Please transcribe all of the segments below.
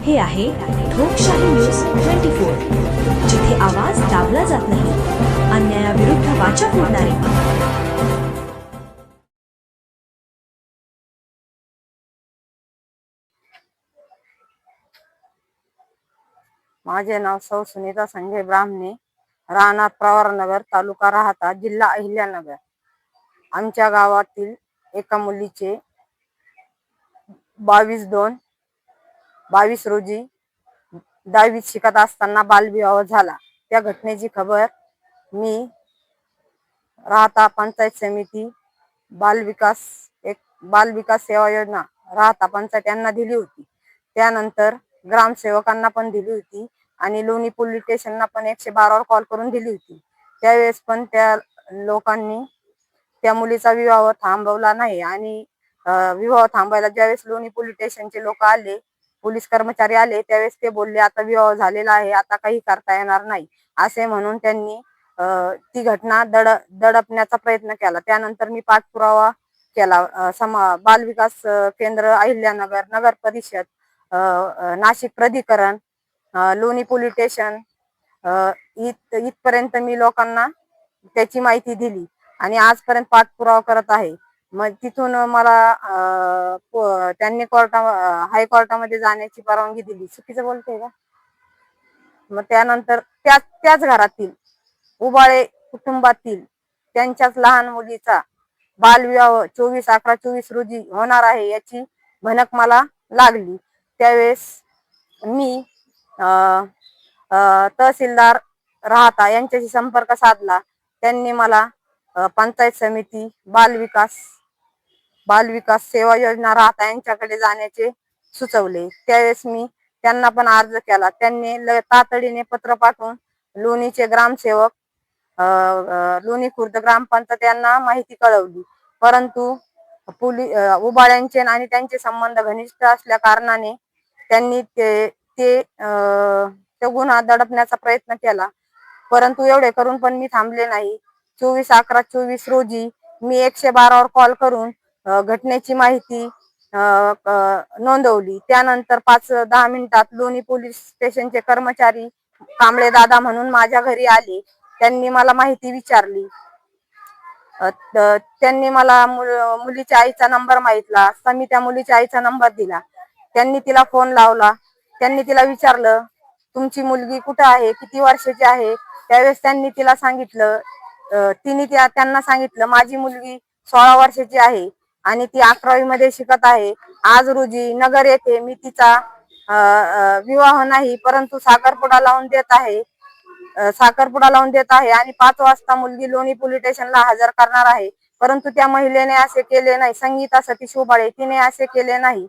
हे आहे ठोकशाही न्यूज 24, जिथे आवाज दाबला जात नाही, अन्यायाविरुद्ध वाचा फोडणारे. माझे नाव सौ सुनीता संजय ब्राह्मणे, राहणार प्रवरनगर, तालुका राहता, जिल्हा अहिल्यानगर. आमच्या गावातील एका मुलीचे 22/2/22 रोजी 10वीत शिकत असताना बालविवाह झाला. त्या घटनेची खबर मी राहता पंचायत समिती बालविकास सेवा योजना राहता पंचायत यांना दिली होती. त्यानंतर ग्रामसेवकांना पण दिली होती आणि लोणी पोलीस स्टेशनला पण 112 वर कॉल करून दिली होती. त्यावेळेस पण त्या लोकांनी त्या मुलीचा विवाह थांबवला नाही आणि विवाह थांबायला ज्यावेळेस लोणी पोलीस स्टेशनचे लोक आले, पोलीस कर्मचारी आले, त्यावेळेस ते बोलले आता विवाह झालेला आहे, आता काही करता येणार नाही असे म्हणून त्यांनी ती घटना दडपण्याचा प्रयत्न केला. त्यानंतर मी पाठपुरावा केला. बालविकास केंद्र अहिल्यानगर, नगर परिषद, नाशिक प्राधिकरण, लोणी पोलीस स्टेशन इथपर्यंत मी लोकांना त्याची माहिती दिली आणि आजपर्यंत पाठपुरावा करत आहे. मग तिथून मला त्यांनी हायकोर्टामध्ये जाण्याची परवानगी दिली. चुकीचं बोलते का? मग त्यानंतर त्याच घरातील उबाळे कुटुंबातील त्यांच्याच लहान मुलीचा बालविवाह 24/11/24 रोजी होणार आहे याची भनक मला लागली. त्यावेळेस मी तहसीलदार राहता यांच्याशी संपर्क साधला. त्यांनी मला पंचायत समिती बालविकास सेवा योजना राहता यांच्याकडे जाण्याचे सुचवले. त्यावेळेस मी त्यांना पण अर्ज केला. त्यांनी तातडीने पत्र पाठवून लोणीचे ग्रामसेवक, लोणी खुर्द ग्रामपंचायत यांना माहिती कळवली. परंतु उबाळ्यांचे आणि त्यांचे संबंध घनिष्ठ असल्या कारणाने त्यांनी ते गुन्हा दडपण्याचा प्रयत्न केला. परंतु एवढे करून पण मी थांबले नाही. 24/11/24 रोजी मी 112 वर कॉल करून घटनेची माहिती नोंदवली. त्यानंतर 5-10 मिनिटात लोणी पोलीस स्टेशनचे कर्मचारी कांबळे दादा म्हणून माझ्या घरी आले. त्यांनी मला माहिती विचारली. त्यांनी मला मुलीच्या आईचा नंबर मागितला. मी त्या मुलीच्या आईचा नंबर दिला. त्यांनी तिला फोन लावला. त्यांनी तिला विचारलं तुमची मुलगी कुठे आहे, किती वर्षाची आहे. त्यावेळेस त्यांनी तिला सांगितलं, त्यांना सांगितलं माझी मुलगी 16 वर्षाची आहे आणि ती 11वी मध्ये शिकत आहे. आज रोजी नगर येथे मी तिचा विवाह नाही परंतु साखरपुडा लावून देत आहे आणि 5 वाजता मुलगी लोणी पोलीस स्टेशनला हजर करणार आहे. परंतु त्या महिलेने असे केले नाही. संगीता सतीश उबाळे तिने असे केले नाही.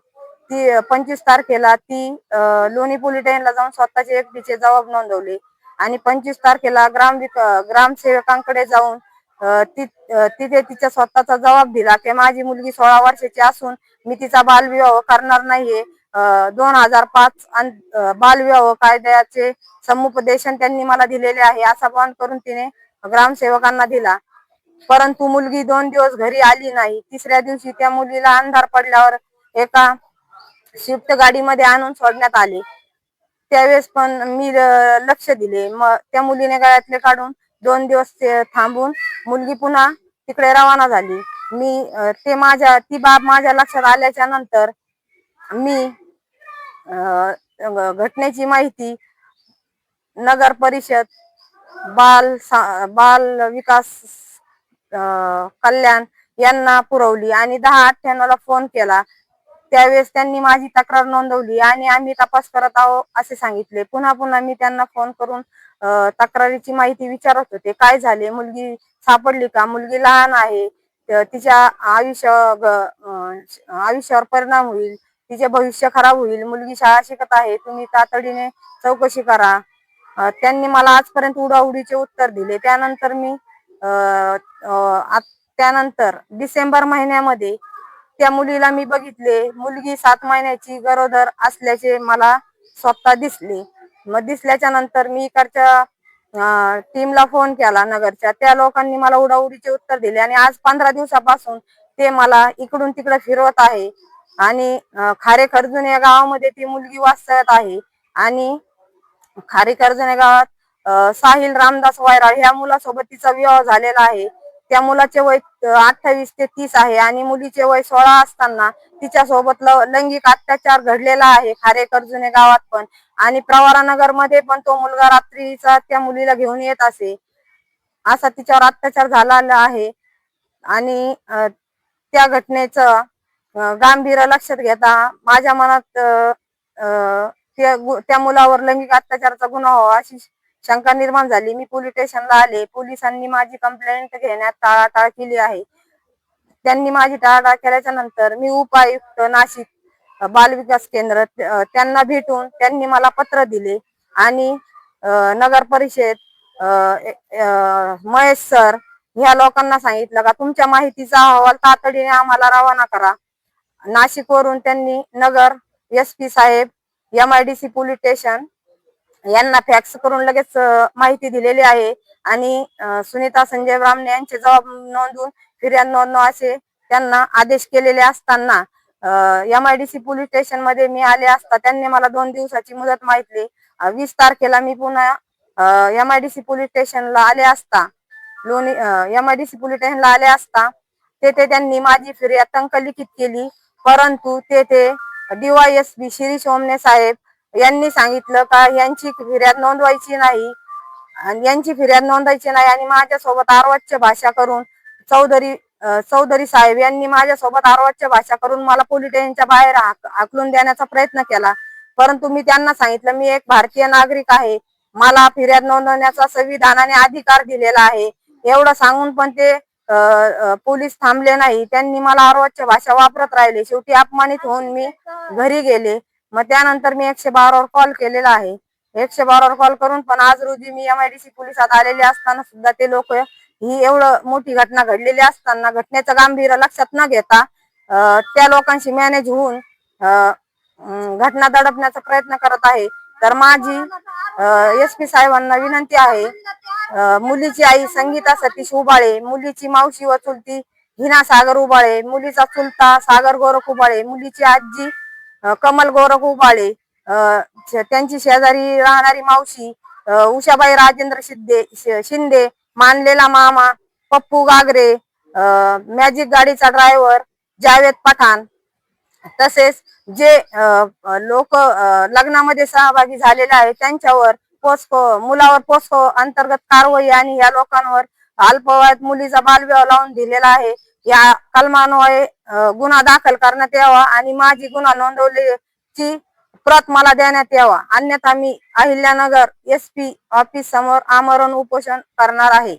ती 25 तारखेला ती लोणी पोलीस स्टेशनला जाऊन स्वतःचे एकटीचे जबाब नोंदवले आणि 25 तारखेला ग्रामसेवकांकडे जाऊन तिथे तिचा स्वतःचा जबाब दिला की माझी मुलगी 16 वर्षाची असून मी तिचा बालविवाह करणार नाहीये. 2005 बालविवाह कायद्याचे समुपदेशन त्यांनी मला दिलेले आहे असा बॉन्ड करून तिने ग्रामसेवकांना दिला. परंतु मुलगी 2 दिवस घरी आली नाही. तिसऱ्या दिवशी त्या मुलीला अंधार पडल्यावर एका स्विफ्ट गाडीमध्ये आणून सोडण्यात आले. त्यावेळेस पण मी लक्ष दिले. मग त्या मुलीने गळ्यातले काढून 2 दिवस थांबून मुलगी पुन्हा तिकडे रवाना झाली. ती बाब माझ्या लक्षात आल्याच्या नंतर मी घटनेची माहिती नगर परिषद बाल विकास कल्याण यांना पुरवली आणि 1098 ला फोन केला. त्यावेळेस त्यांनी माझी तक्रार नोंदवली आणि आम्ही तपास करत आहोत असे सांगितले. पुन्हा मी त्यांना फोन करून तक्रारीची माहिती विचारत होते. काय झाले, मुलगी सापडली का, मुलगी लहान आहे, तिच्या आयुष्यावर परिणाम होईल, तिचे भविष्य खराब होईल, मुलगी शाळा शिकत आहे, तुम्ही तातडीने चौकशी करा. त्यांनी मला आजपर्यंत उडाउडीचे उत्तर दिले. त्यानंतर डिसेंबर महिन्यामध्ये त्या मुलीला मी बघितले. मुलगी 7 महिन्याची गरोदर असल्याचे मला स्वतः दिसले. मग दिसल्याच्या नंतर मी इकडच्या टीमला फोन केला नगरच्या. त्या लोकांनी मला उडाउडीचे उत्तर दिले आणि आज 15 दिवसापासून ते मला इकडून तिकडे फिरवत आहे. आणि खारे खर्जून या गावामध्ये ती मुलगी वास्तव्यात आहे आणि खारे खर्जून या गावात साहिल रामदास वायराळ ह्या मुलासोबत तिचा विवाह झालेला आहे. त्या मुलाचे वय 28 ते 30 आहे आणि मुलीचे वय 16 असताना तिच्या सोबत लैंगिक अत्याचार घडलेला आहे खारे खर्जुने गावात पण. आणि प्रवरानगर मध्ये पण तो मुलगा रात्रीचा त्या मुलीला घेऊन येत असे. असा तिच्यावर अत्याचार झालेला आहे आणि त्या घटनेचं गांभीर्य लक्षात घेता माझ्या मनात त्या मुलावर लैंगिक अत्याचाराचा गुन्हा व्हावा अशी शंका निर्माण झाली. मी पोलीस स्टेशनला आले. पोलिसांनी माझी कंप्लेंट घेण्यात टाळाटाळ केली आहे. त्यांनी माझी टाळाटाळ केल्याच्या नंतर मी उपायुक्त नाशिक बालविकास केंद्र त्यांना भेटून त्यांनी मला पत्र दिले आणि नगर परिषद महेश सर ह्या लोकांना सांगितलं का तुमच्या माहितीचा अहवाल तातडीने आम्हाला रवाना करा. नाशिक वरून त्यांनी नगर SP साहेब MIDC पोलीस स्टेशन यांना फॅक्स करून लगेच माहिती दिलेली आहे आणि सुनीता संजय ब्राह्मणे यांचे जबाब नोंदवून फिर्याद नोंदवा असे त्यांना आदेश केलेले असताना MIDC पोलीस स्टेशन मध्ये मी आले असता त्यांनी मला 2 दिवसाची मुदत मागितली. 20 तारखेला मी पुन्हा MIDC पोलीस स्टेशनला आले असता MIDC पोलीस स्टेशनला आले असता तेथे त्यांनी माझी फिर्याद टंकलिखित केली. परंतु तेथे DYSP शिरीष ओमने साहेब यांनी सांगितलं का यांची फिर्याद नोंदवायची नाही आणि माझ्यासोबत अर्वाच्य भाषा करून चौधरी साहेब यांनी माझ्यासोबत अर्वाच्य भाषा करून मला पोलीस स्टेशनच्या बाहेर हाकलून देण्याचा प्रयत्न केला. परंतु मी त्यांना सांगितलं मी एक भारतीय नागरिक आहे, मला फिर्याद नोंदवण्याचा संविधानाने अधिकार दिलेला आहे. एवढं सांगून पण ते पोलीस थांबले नाही. त्यांनी मला अर्वाच्य भाषा वापरत राहिले. शेवटी अपमानित होऊन मी घरी गेले. मग त्यानंतर मी 112 वर कॉल केलेला आहे. 112 वर कॉल करून पण आज रोजी मी MIDC पोलिसात आलेले असताना सुद्धा ते लोक ही एवढं मोठी घटना घडलेली असताना घटनेचं गांभीर्य लक्षात न घेता त्या लोकांशी मॅनेज होऊन घटना दडपण्याचा प्रयत्न करत आहे. तर माझी SP साहेबांना विनंती आहे, मुलीची आई संगीता सतीश उबाळे, मुलीची मावशी व चुलती हिना सागर उबाळे, मुलीचा चुलता सागर गोरख उबाळे, मुलीची आजी कमल गोरख उबाळे, त्यांची शेजारी राहणारी मावशी उषाबाई राजेंद्र शिंदे, मानलेला मामा पप्पू गागरे, मॅजिक गाडीचा ड्रायव्हर जावेद पठाण, तसेच जे लोक लग्नामध्ये सहभागी झालेले आहेत त्यांच्यावर मुलावर पोस्को अंतर्गत कारवाई आणि या लोकांवर अल्पवयात मुलीचा बालविवाह लावून दिलेला आहे. या कलमान्वये गुन्हा दाखल करण्यात यावा आणि माझी गुन्हा नोंदवल्याची प्रत मला देण्यात यावा, अन्यथा मी अहिल्यानगर SP ऑफिस समोर आमरण उपोषण करणार आहे.